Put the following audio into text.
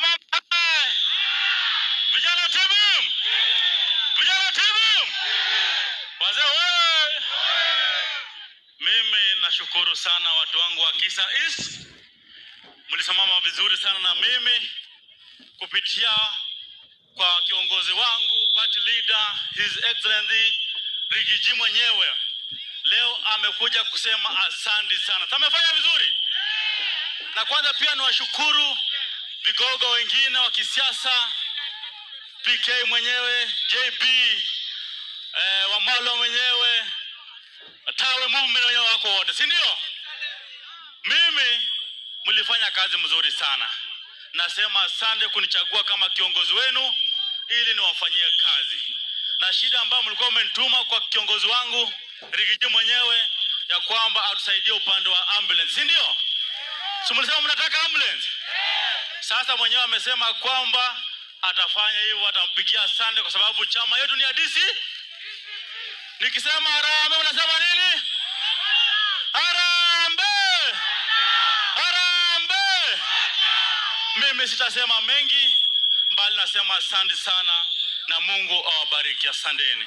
Mama, vijana timu, vijana timu, wazee wewe. Mimi nashukuru sana watu wangu wa Kisa East, mlisimama vizuri sana na mimi kupitia kwa kiongozi wangu party leader His Excellency Rigiji mwenyewe. Leo amekuja kusema asante sana. Tumefanya vizuri. Na kwanza pia niwashukuru vigogo wengine wa kisiasa, PK mwenyewe, JB, Wamalo mwenyewe, Tawe Movement wenyewe wako wote, si ndio? Mimi mlifanya kazi mzuri sana. Nasema asante kunichagua kama kiongozi wenu ili niwafanyie kazi. Na shida ambayo mlikuwa mmenituma kwa kiongozi wangu Rigiji mwenyewe ya kwamba atusaidie upande wa ambulance, si ndio? Si mlisema mnataka ambulance? Sasa mwenyewe amesema kwamba atafanya hivyo, atampigia asante kwa sababu chama yetu ni DC. Nikisema harambee unasema nini? Harambee! Harambee! Mimi sitasema mengi, bali nasema asante sana na Mungu awabariki. Asanteni.